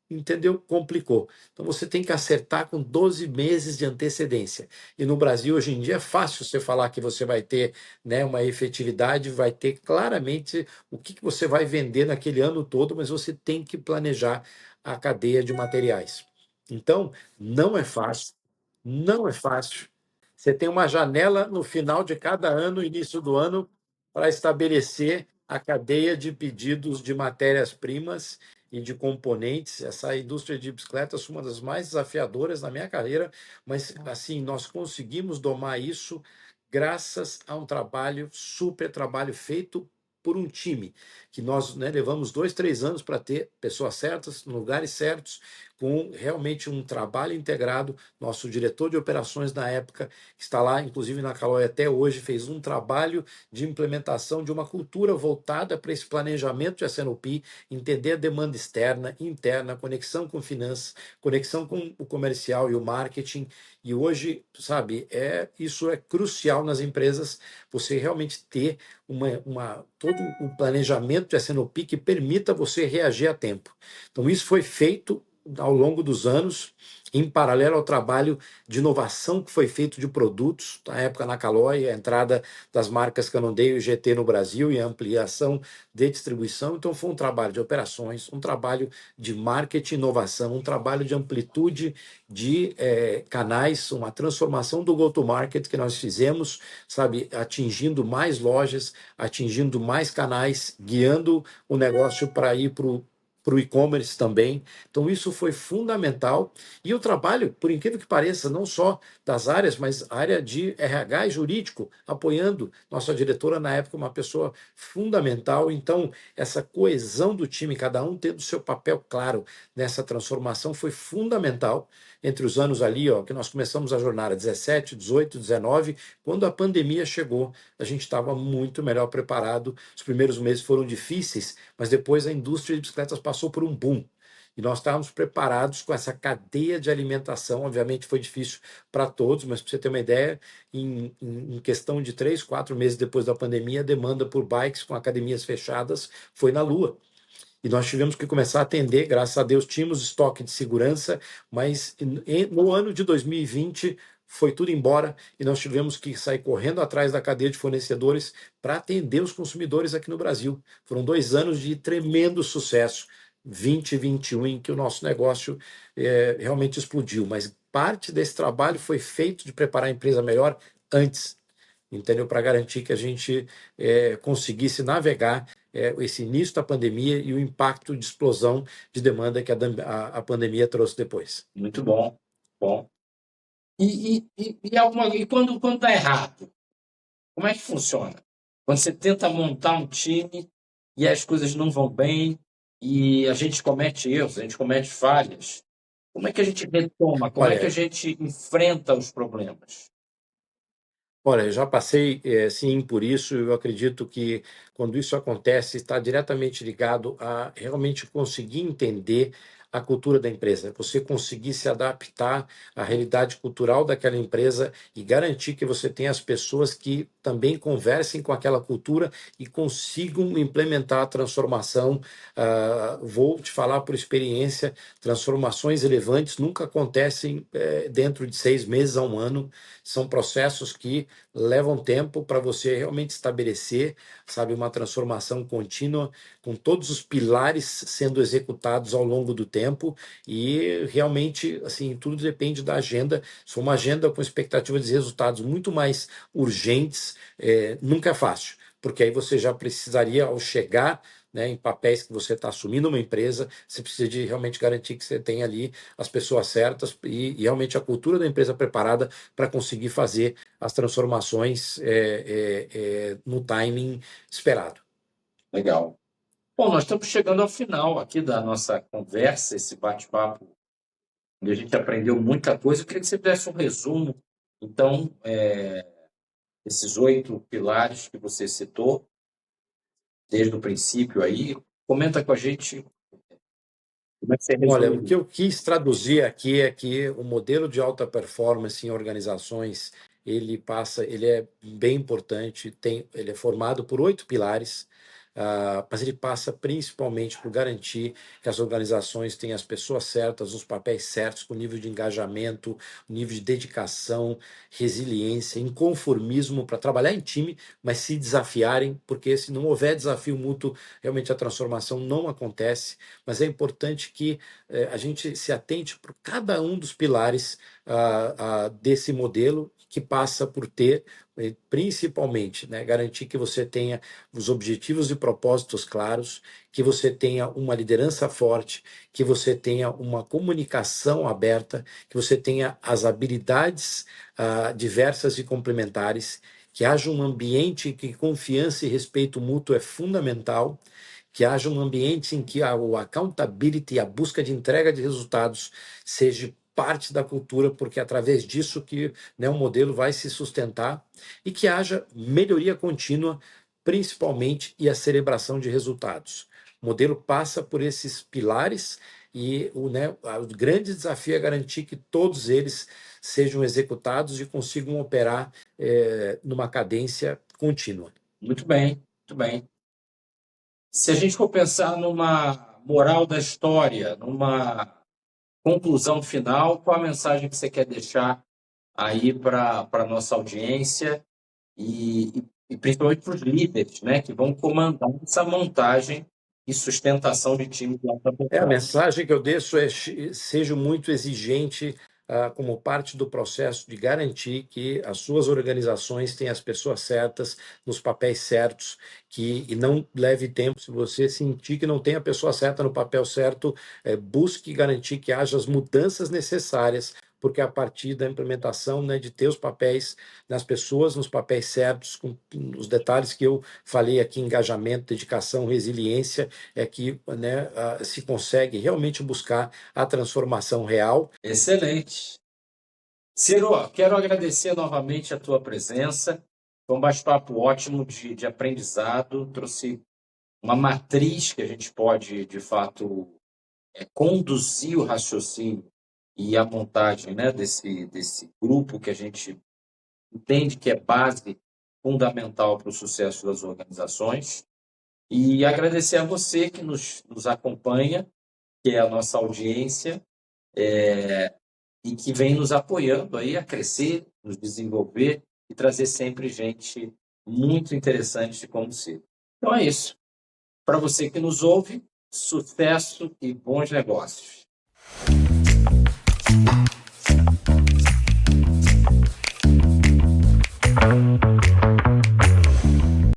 A: entendeu? Complicou. Então você tem que acertar com 12 meses de antecedência. E no Brasil, hoje em dia, é fácil você falar que você vai ter, né, uma efetividade, vai ter claramente o que você vai vender naquele ano todo, mas você tem que planejar a cadeia de materiais. Então, não é fácil, não é fácil. Você tem uma janela no final de cada ano, início do ano, para estabelecer a cadeia de pedidos de matérias-primas e de componentes. Essa indústria de bicicletas foi uma das mais desafiadoras na minha carreira, mas assim, nós conseguimos domar isso graças a um trabalho, super trabalho feito por um time, que nós, né, levamos 2, 3 anos para ter pessoas certas, no lugares certos, com realmente um trabalho integrado. Nosso diretor de operações na época, que está lá, inclusive na Caloi até hoje, fez um trabalho de implementação de uma cultura voltada para esse planejamento de S&OP, entender a demanda externa, interna, conexão com finanças, conexão com o comercial e o marketing. E hoje, sabe, isso é crucial nas empresas, você realmente ter todo um planejamento de S&OP que permita você reagir a tempo. Então, isso foi feito ao longo dos anos, em paralelo ao trabalho de inovação que foi feito de produtos, na época na Caloi, a entrada das marcas Cannondale e GT no Brasil e a ampliação de distribuição. Então, foi um trabalho de operações, um trabalho de marketing e inovação, um trabalho de amplitude de canais, uma transformação do go-to-market que nós fizemos, sabe, atingindo mais lojas, atingindo mais canais, guiando o negócio para ir para o e-commerce também. Então, isso foi fundamental. E o trabalho, por incrível que pareça, não só das áreas, mas a área de RH e jurídico, apoiando nossa diretora, na época, uma pessoa fundamental. Então, essa coesão do time, cada um tendo seu papel claro nessa transformação, foi fundamental entre os anos ali, ó, que nós começamos a jornada 17, 18, 19, quando a pandemia chegou, a gente estava muito melhor preparado. Os primeiros meses foram difíceis, mas depois a indústria de bicicletas passou por um boom. E nós estávamos preparados com essa cadeia de alimentação. Obviamente foi difícil para todos, mas para você ter uma ideia, em questão de 3, 4 meses depois da pandemia, a demanda por bikes com academias fechadas foi na lua. e nós tivemos que começar a atender, graças a Deus, tínhamos estoque de segurança, mas no ano de 2020 foi tudo embora e nós tivemos que sair correndo atrás da cadeia de fornecedores para atender os consumidores aqui no Brasil. Foram 2 anos de tremendo sucesso, 20 e 21, em que o nosso negócio realmente explodiu, mas parte desse trabalho foi feito de preparar a empresa melhor antes, entendeu? Para garantir que a gente conseguisse navegar esse início da pandemia e o impacto de explosão de demanda que a pandemia trouxe depois.
B: Muito bom. Bom. E quando dá errado, como é que funciona? Quando você tenta montar um time e as coisas não vão bem e a gente comete erros, a gente comete falhas, como é que a gente retoma? Como é que a
A: Olha,
B: gente enfrenta os problemas?
A: Olha, eu já passei, sim, por isso. Eu acredito que quando isso acontece, está diretamente ligado a realmente conseguir entender a cultura da empresa, você conseguir se adaptar à realidade cultural daquela empresa e garantir que você tenha as pessoas que também conversem com aquela cultura e consigam implementar a transformação. Vou te falar por experiência, transformações relevantes nunca acontecem dentro de 6 meses a um ano, são processos que levam tempo para você realmente estabelecer, sabe, uma transformação contínua, com todos os pilares sendo executados ao longo do tempo, e realmente, assim, tudo depende da agenda. Se for uma agenda com expectativa de resultados muito mais urgentes, nunca é fácil, porque aí você já precisaria, ao chegar, né, em papéis que você está assumindo uma empresa, você precisa de realmente garantir que você tem ali as pessoas certas e realmente a cultura da empresa preparada para conseguir fazer as transformações no timing esperado.
B: Legal. Bom, nós estamos chegando ao final aqui da nossa conversa, esse bate-papo, onde a gente aprendeu muita coisa. Eu queria que você desse um resumo, então, esses 8 pilares que você citou, desde o princípio aí. Comenta com a gente como é que você
A: Olha, o
B: resume.
A: que eu quis traduzir aqui é que o modelo de alta performance em organizações, ele é bem importante, ele é formado por 8 pilares, mas ele passa principalmente por garantir que as organizações têm as pessoas certas, os papéis certos, com nível de engajamento, nível de dedicação, resiliência, inconformismo para trabalhar em time, mas se desafiarem, porque se não houver desafio mútuo, realmente a transformação não acontece. Mas é importante que a gente se atente por cada um dos pilares desse modelo, que passa por ter, principalmente, né, garantir que você tenha os objetivos e propósitos claros, que você tenha uma liderança forte, que você tenha uma comunicação aberta, que você tenha as habilidades diversas e complementares, que haja um ambiente que confiança e respeito mútuo é fundamental, que haja um ambiente em que o accountability, a busca de entrega de resultados, seja parte da cultura, porque é através disso que, né, o modelo vai se sustentar, e que haja melhoria contínua, principalmente, e a celebração de resultados. O modelo passa por esses pilares e o grande desafio é garantir que todos eles sejam executados e consigam operar numa cadência contínua.
B: Muito bem, muito bem. Se a gente for pensar numa moral da história, numa conclusão final, qual a mensagem que você quer deixar aí para a nossa audiência e principalmente para os líderes, né, que vão comandar essa montagem e sustentação de time de alta
A: A
B: performance?
A: mensagem que eu deixo é: seja muito exigente como parte do processo de garantir que as suas organizações têm as pessoas certas, nos papéis certos, e não leve tempo. Se você sentir que não tem a pessoa certa no papel certo, busque garantir que haja as mudanças necessárias, porque a partir da implementação, né, de ter os papéis nas pessoas, nos papéis certos, com os detalhes que eu falei aqui, engajamento, dedicação, resiliência, é que, né, se consegue realmente buscar a transformação real.
B: Excelente. Ciro, quero agradecer novamente a tua presença. Foi um bate-papo ótimo de aprendizado. Trouxe uma matriz que a gente pode, de fato, conduzir o raciocínio e a montagem, né, desse grupo que a gente entende que é base fundamental para o sucesso das organizações. E agradecer a você que nos acompanha, que é a nossa audiência, e que vem nos apoiando aí a crescer, nos desenvolver e trazer sempre gente muito interessante como você. Então é isso. Para você que nos ouve, sucesso e bons negócios.